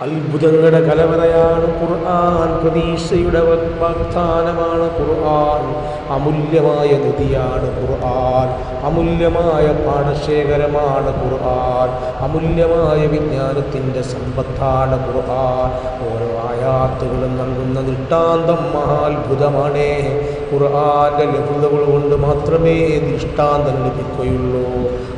അത്ഭുതങ്ങളുടെ കലവറയാണ് ഖുർആൻ. പ്രതീക്ഷയുടെ വാഗ്ദാനമാണ് ഖുർആൻ. അമൂല്യമായ നിധിയാണ് ഖുർആൻ. അമൂല്യമായ പാടശേഖരമാണ് ഖുർആൻ. അമൂല്യമായ വിജ്ഞാനത്തിൻ്റെ സമ്പത്താണ് ഖുർആൻ. ഓരോ ആയാത്തുകളും നൽകുന്ന ദൃഷ്ടാന്തം മഹാത്ഭുതമാണ്. ഖുർആൻ്റെ ലഭ്യതകൾ കൊണ്ട് മാത്രമേ ദൃഷ്ടാന്തം ലഭിക്കുകയുള്ളൂ.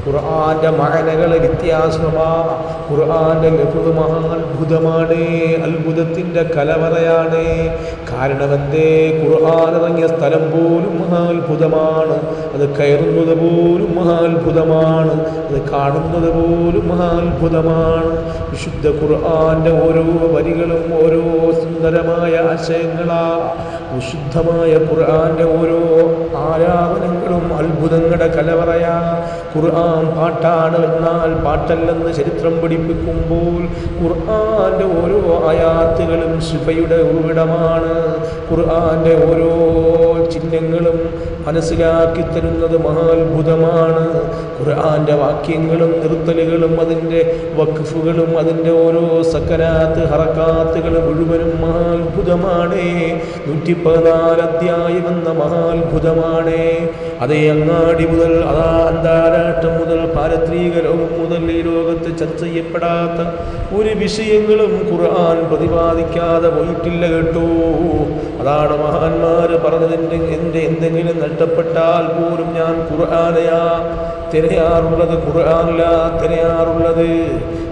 ഖുർആൻ്റെ മഅനകൾ വ്യത്യാസമാണ്. ഖുർആൻ്റെ ലഭ്യത മഹാത്ഭുതമാണ്, അത്ഭുതത്തിൻ്റെ കലവറയാണ്. കാരണമെന്തേ? ഖുർആൻ ഇറങ്ങിയ സ്ഥലം പോലും മഹാത്ഭുതമാണ്. അത് കയറുന്നത് പോലും മഹാത്ഭുതമാണ്. അത് കാണുന്നത് പോലും മഹാത്ഭുതമാണ്. വിശുദ്ധ ഖുർആൻ്റെ ഓരോ വരികളും ഓരോ സുന്ദരമായ ആശയങ്ങളാ. വിശുദ്ധമായ ഖുർആൻ്റെ ഓരോ ആലാപനങ്ങളും അത്ഭുതങ്ങളുടെ കലവറയാ. ഖുർആൻ പാട്ടാണ് എന്നാൽ പാട്ടല്ലെന്ന് ചരിത്രം പഠിപ്പിക്കുമ്പോൾ ഖുർആൻ്റെ ഓരോ ആയാത്തുകളും ശിഫയുടെ ഉറവിടമാണ്. ഖുർആൻ്റെ ഓരോ ചിഹ്നങ്ങളും മനസ്സിലാക്കി തരുന്നത് മഹാത്ഭുതമാണ്. ഖുർആൻ്റെ വാക്യങ്ങളും നിർത്തലുകളും അതിൻ്റെ വഖഫുകളും അതിൻ്റെ ഓരോ സക്കനാത്ത് ഹറക്കാത്തുകൾ മുഴുവനും മഹാത്ഭുതമാണ്. 114 അധ്യായം എന്ന മഹാത്ഭുതമാണ്. അതേ അങ്ങാടി മുതൽ അതാ അന്താരാഷ്ട്രം മുതൽ പാരത്രിക ലോകം മുതൽ ഈ ലോകത്ത് ചർച്ച ചെയ്യപ്പെടാത്ത ഒരു വിഷയങ്ങളും ഖുർആൻ പ്രതിപാദിക്കാതെ പോയിട്ടില്ല കേട്ടോ. അതാണ് മഹാന്മാർ പറഞ്ഞതിൻ്റെ എൻ്റെ എന്തെങ്കിലും നഷ്ടപ്പെട്ടാൽ പോലും ഞാൻ ഖുർആനെയാ തിരയാറുള്ളത്, ഖുർആനില തിരയാറുള്ളത്.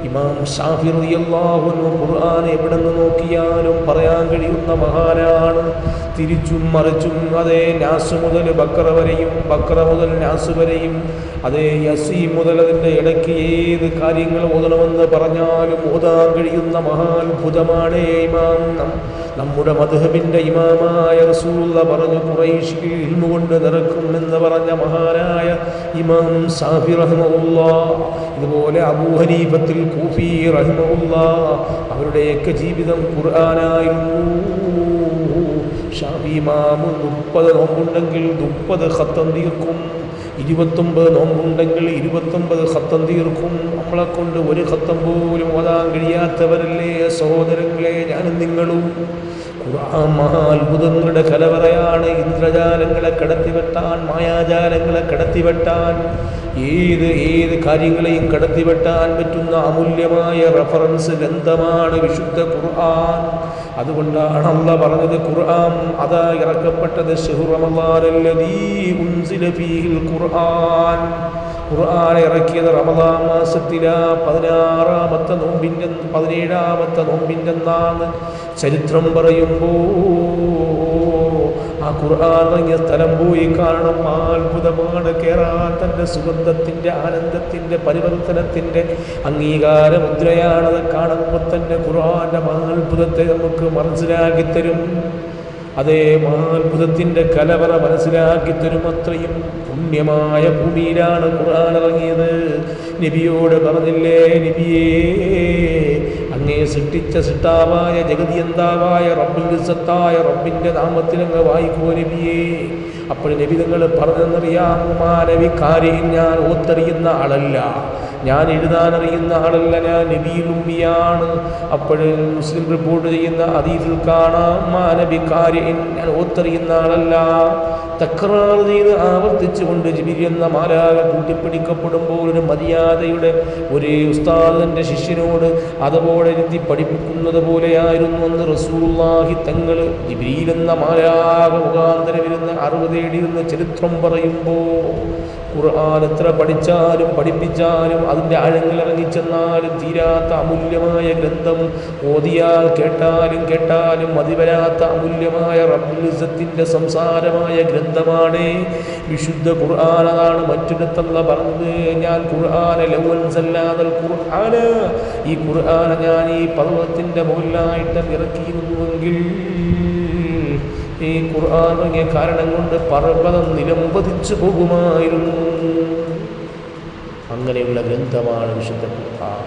ഇമാം ഷാഫി റളിയല്ലാഹു അൻഹു ഖുർആൻ എവിടെ നിന്ന് നോക്കിയാലും പറയാൻ കഴിയുന്ന മഹാനാണ്. തിരിച്ചും മറിച്ചും അതേ നാസ് മുതൽ ബക്കറ വരെയും ബക്കറ മുതൽ നാസ് വരെയും അതേ യസീം മുതൽ അതിൻ്റെ ഇടയ്ക്ക് ഏത് കാര്യങ്ങൾ ഓതണമെന്ന് പറഞ്ഞാലും ഓതാൻ കഴിയുന്ന മഹാത്ഭുതമാണ്. ഇമാം നമ്മുടെ മദ്ഹബിൻ്റെ ഇമാമായ റസൂലുള്ളാഹി പറഞ്ഞു, ഖുറൈശിൽ ഇൽമു കൊണ്ട് നിറക്കും എന്ന് പറഞ്ഞ മഹാനായ ഇമാം ഷാഫി റഹിമഹുല്ലാഹ്, ഇതുപോലെ അബൂ ഹനീഫത്തുൽ കൂഫി റഹിമഹുല്ലാഹ്, അവരുടെയൊക്കെ ജീവിതം ഖുർആനായിരുന്നു. ഷാഫി ഇമാം 30 നോമ്പുണ്ടെങ്കിൽ 30 ഖത്തം തീർക്കും. 29 നോമ്പുണ്ടെങ്കിൽ 29 ഖത്തം തീർക്കും. നമ്മളെ കൊണ്ട് ഒരു ഖത്തം പോലും ഓതാൻ കഴിയാത്തവരല്ലേ സഹോദരങ്ങളെ ഞാനും നിങ്ങളും. ഖുർആൻ മഹാത്ഭുതങ്ങളുടെ കലവറയാണ്. ഇന്ദ്രജാലങ്ങളെ കടത്തിവെട്ടാൻ, മായാജാലങ്ങളെ കടത്തിവെട്ടാൻ, ഏത് കാര്യങ്ങളെയും കടത്തിവെട്ടാൻ പറ്റുന്ന അമൂല്യമായ റഫറൻസ് ഗ്രന്ഥമാണ് വിശുദ്ധ ഖുർആൻ. അതുകൊണ്ടാണ് അല്ലാഹ് പറഞ്ഞത് ഖുർആൻ അതാ ഇറക്കപ്പെട്ടത് ശഹ്റു റമളാനല്ലദീ ഉൻസില ഫീഹിൽ ഖുർആൻ. ഖുർആൻ ഇറക്കിയത് റമളാൻ മാസത്തിലാ. 16-ാമത്തെ നോമ്പിൻ്റെ 17-ാമത്തെ നോമ്പിൻ്റെ അന്നാണ് ചരിത്രം പറയുമ്പോൾ ആ ഖുർആൻ ഇറങ്ങിയ സ്ഥലം പോയി കാണണം. അത്ഭുതമാണ്. കേറാൻ തൻ്റെ സുഗന്ധത്തിൻ്റെ ആനന്ദത്തിൻ്റെ പരിവർത്തനത്തിൻ്റെ അംഗീകാര മുദ്രയാണത്. കാണുമ്പോൾ തന്നെ ഖുർആൻ്റെ മഹാത്ഭുതത്തെ നമുക്ക് മനസ്സിലാക്കി തരും. അതേ മഹാത്ഭുതത്തിൻ്റെ കലവറ മനസ്സിലാക്കി തരും. അത്രയും പുണ്യമായ ഭൂമിയിലാണ് ഖുർആൻ ഇറങ്ങിയത്. നബിയോട് പറഞ്ഞില്ലേ, നബിയേ അങ്ങേ സൃഷ്ടിച്ച സൃഷ്ടാവായ ജഗതിയന്താവായ റബ്ബുൽ ഇസ്സത്തായ റബ്ബിൻ്റെ നാമത്തിലങ്ങ് വായിക്കോ നബിയേ. അപ്പോൾ നബി തങ്ങൾ പറഞ്ഞെന്നറിയാമോ? മാനവിക്കാര്യം ഞാൻ ഓത്തറിയുന്ന ആളല്ല, ഞാൻ എഴുതാനറിയുന്ന ആളല്ല, ഞാൻ നബിയിൽ ഉമ്മിയാണ്. അപ്പോൾ മുസ്ലിം റിപ്പോർട്ട് ചെയ്യുന്ന ഹദീസിൽ കാണാം, മാനവിക്കാര്യം ഞാൻ ഓത്തറിയുന്ന ആളല്ല. തക്രാർ ചെയ്ത് ആവർത്തിച്ചുകൊണ്ട് ജിബ്രീൽ എന്ന മാലാഖ കൂട്ടിപ്പിടിക്കപ്പെടുമ്പോൾ ഒരു മര്യാദയുടെ ഒരു ഉസ്താദിൻ്റെ ശിഷ്യനോട് അതുപോലെ ഇരുത്തി പഠിപ്പിക്കുന്നത് പോലെയായിരുന്നു എന്ന് റസൂലുള്ളാഹി തങ്ങൾ ജിബ്രീൽ എന്ന മാലാഖ മുഖാന്തരം ഇരുന്ന 60 ഏടിയിരുന്ന ചരിത്രം പറയുമ്പോൾ ഖുർആൻ എത്ര പഠിച്ചാലും പഠിപ്പിച്ചാലും അതിൻ്റെ ആഴങ്ങൾ ഇറങ്ങിച്ചെന്നാലും തീരാത്ത അമൂല്യമായ ഗ്രന്ഥം. ഓതിയാൽ കേട്ടാലും കേട്ടാലും മതിവരാത്ത അമൂല്യമായ റബ്ബുൽ ഇസ്സത്തിൻ്റെ സംസാരമായ ഗ്രന്ഥമാണ് വിശുദ്ധ ഖുർആൻ. അതാണ് മറ്റൊരിടത്തല്ല പറഞ്ഞത്, ഞാൻ ഖുർആനെ ലൗ അൻസൽനാൽ ഖുർആന, ഈ ഖുർആനെ ഞാൻ ഈ പർവ്വതത്തിൻ്റെ മുകളിലായിട്ട് ഇറക്കിയിരുന്നുവെങ്കിൽ ഈ ഖുർആൻ ഇറങ്ങിയ കാരണം കൊണ്ട് പർവ്വതം നിലംപതിച്ചു പോകുമായിരുന്നു. അങ്ങനെയുള്ള ഗ്രന്ഥമാണ് വിശുദ്ധ ഖുർആൻ.